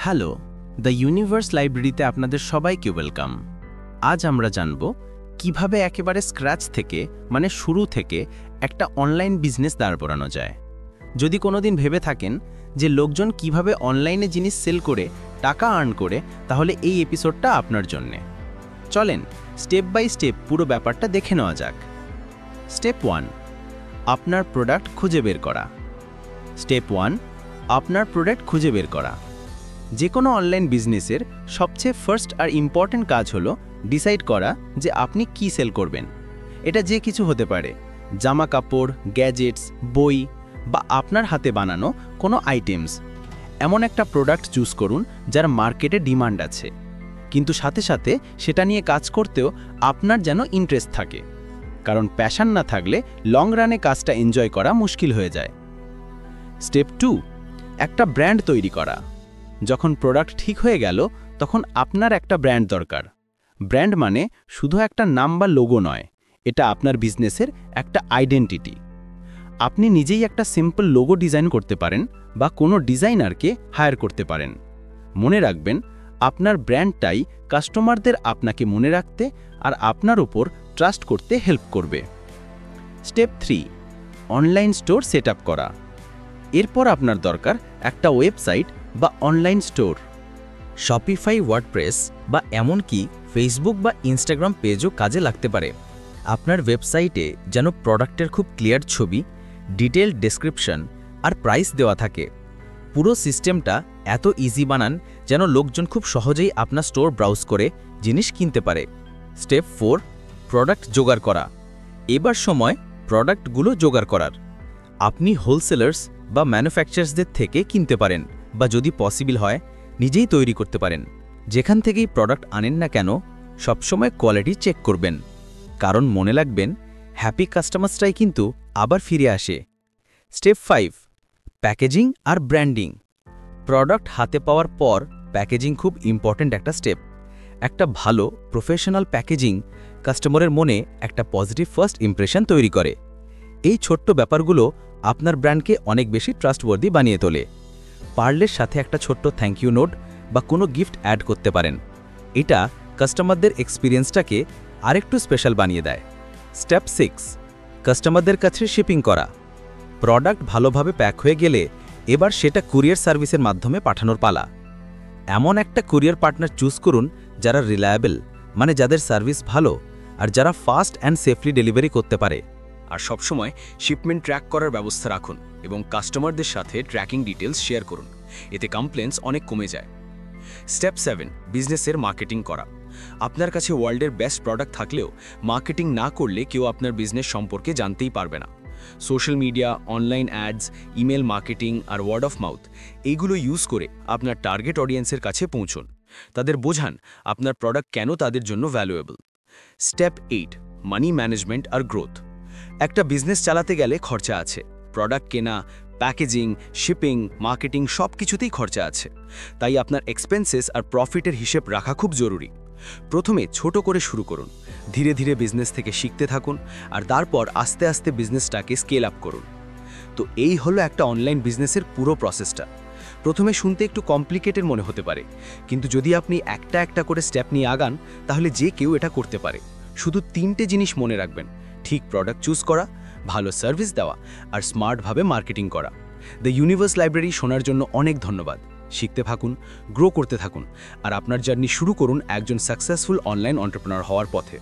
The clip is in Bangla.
হ্যালো, দ্য ইউনিভার্স লাইব্রেরিতে আপনাদের সবাইকে ওয়েলকাম। আজ আমরা জানব কিভাবে একেবারে স্ক্র্যাচ থেকে মানে শুরু থেকে একটা অনলাইন বিজনেস দাঁড় করানো যায়। যদি কোনোদিন ভেবে থাকেন যে লোকজন কিভাবে অনলাইনে জিনিস সেল করে টাকা আর্ন করে, তাহলে এই এপিসোডটা আপনার জন্যে। চলেন স্টেপ বাই স্টেপ পুরো ব্যাপারটা দেখে নেওয়া যাক। স্টেপ 1, আপনার প্রোডাক্ট খুঁজে বের করা। স্টেপ 1, আপনার প্রোডাক্ট খুঁজে বের করা। যে কোনো অনলাইন বিজনেসের সবচেয়ে ফার্স্ট আর ইম্পর্ট্যান্ট কাজ হলো ডিসাইড করা যে আপনি কি সেল করবেন। এটা যে কিছু হতে পারে, জামা কাপড়, গ্যাজেটস, বই বা আপনার হাতে বানানো কোনো আইটেমস। এমন একটা প্রোডাক্ট চুজ করুন যার মার্কেটে ডিমান্ড আছে, কিন্তু সাথে সাথে সেটা নিয়ে কাজ করতেও আপনার যেন ইন্টারেস্ট থাকে, কারণ প্যাশন না থাকলে লং রানে কাজটা এনজয় করা মুশকিল হয়ে যায়। স্টেপ 2, একটা ব্র্যান্ড তৈরি করা। যখন প্রোডাক্ট ঠিক হয়ে গেল, তখন আপনার একটা ব্র্যান্ড দরকার। ব্র্যান্ড মানে শুধু একটা নাম বা লোগো নয়, এটা আপনার বিজনেসের একটা আইডেন্টিটি। আপনি নিজেই একটা সিম্পল লোগো ডিজাইন করতে পারেন বা কোনো ডিজাইনারকে হায়ার করতে পারেন। মনে রাখবেন, আপনার ব্র্যান্ডটাই কাস্টমারদের আপনাকে মনে রাখতে আর আপনার উপর ট্রাস্ট করতে হেল্প করবে। Step 3, online store set up করা। এরপর আপনার দরকার একটা ওয়েবসাইট বা অনলাইন স্টোর। শপিফাই, ওয়ার্ডপ্রেস বা এমনকি ফেসবুক বা ইনস্টাগ্রাম পেজও কাজে লাগতে পারে। আপনার ওয়েবসাইটে যেন প্রোডাক্টের খুব ক্লিয়ার ছবি, ডিটেইলড ডেসক্রিপশন আর প্রাইস দেওয়া থাকে। পুরো সিস্টেমটা এত ইজি বানান যেন লোকজন খুব সহজেই আপনার স্টোর ব্রাউজ করে জিনিস কিনতে পারে। স্টেপ 4, প্রোডাক্ট জোগাড় করা। এবার সময় প্রোডাক্টগুলো জোগাড় করার। আপনি হোলসেলার্স বা ম্যানুফ্যাকচারার্সদের থেকে কিনতে পারেন, বা যদি পসিবল হয় নিজেই তৈরি করতে পারেন। যেখান থেকেই প্রোডাক্ট আনেন না কেন, সবসময় কোয়ালিটি চেক করবেন, কারণ মনে রাখবেন হ্যাপি কাস্টমার্সরাই কিন্তু আবার ফিরে আসে। স্টেপ 5, প্যাকেজিং আর ব্র্যান্ডিং। প্রোডাক্ট হাতে পাওয়ার পর প্যাকেজিং খুব ইম্পর্ট্যান্ট একটা স্টেপ। একটা ভালো প্রফেশনাল প্যাকেজিং কাস্টমারের মনে একটা পজিটিভ ফার্স্ট ইমপ্রেশন তৈরি করে। এই ছোট্ট ব্যাপারগুলো আপনার ব্র্যান্ডকে অনেক বেশি ট্রাস্টওয়ার্দি বানিয়ে তোলে। পার্লের সাথে একটা ছোট্ট থ্যাংক ইউ নোট বা কোনো গিফট অ্যাড করতে পারেন। এটা কাস্টমারদের এক্সপিরিয়েন্সটাকে আরেকটু স্পেশাল বানিয়ে দেয়। স্টেপ 6, কাস্টমারদের কাছে শিপিং করা। প্রোডাক্ট ভালোভাবে প্যাক হয়ে গেলে এবার সেটা কুরিয়ার সার্ভিসের মাধ্যমে পাঠানোর পালা। এমন একটা কুরিয়ার পার্টনার চুজ করুন যারা রিলায়েবল, মানে যাদের সার্ভিস ভালো আর যারা ফাস্ট অ্যান্ড সেফলি ডেলিভারি করতে পারে। আর সবসময় শিপমেন্ট ট্র্যাক করার ব্যবস্থা রাখুন এবং কাস্টমারদের সাথে ট্র্যাকিং ডিটেলস শেয়ার করুন, এতে কমপ্লেন্টস অনেক কমে যায়। স্টেপ 7, বিজনেসের মার্কেটিং করা। আপনার কাছে ওয়ার্ল্ডের বেস্ট প্রোডাক্ট থাকলেও মার্কেটিং না করলে কেউ আপনার বিজনেস সম্পর্কে জানতেই পারবে না। Social media, online ads, email marketing আর ওয়ার্ড অফ মাউথ, এইগুলো ইউজ করে আপনার টার্গেট অডিয়েন্সের কাছে পৌঁছুন। তাদের বোঝান আপনার প্রোডাক্ট কেন তাদের জন্য ভ্যালুয়েবল। স্টেপ 8, মানি ম্যানেজমেন্ট আর গ্রোথ। একটা বিজনেস চালাতে গেলে খরচা আছে। প্রোডাক্ট কেনা, প্যাকেজিং, শিপিং, মার্কেটিং সব কিছুতেই খরচা আছে। তাই আপনার এক্সপেন্সেস আর প্রফিটের হিসেব রাখা খুব জরুরি। প্রথমে ছোট করে শুরু করুন, ধীরে ধীরে বিজনেস থেকে শিখতে থাকুন আর তারপর আস্তে আস্তে বিজনেসটাকে স্কেল আপ করুন। তো এই হলো একটা অনলাইন বিজনেসের পুরো প্রসেসটা। প্রথমে শুনতে একটু কমপ্লিকেটেড মনে হতে পারে, কিন্তু যদি আপনি একটা একটা করে স্টেপ নিয়ে আগান, তাহলে যে কেউ এটা করতে পারে। শুধু 3টে জিনিস মনে রাখবেন: ঠিক প্রোডাক্ট চুজ করা, ভালো সার্ভিস দেওয়া আর স্মার্টভাবে মার্কেটিং করা। দ্য ইউনিভার্স লাইব্রেরি শোনার জন্য অনেক ধন্যবাদ। শিখতে থাকুন, গ্রো করতে থাকুন আর আপনার জার্নি শুরু করুন একজন সাকসেসফুল অনলাইন এন্টারপ্রেনার হওয়ার পথে।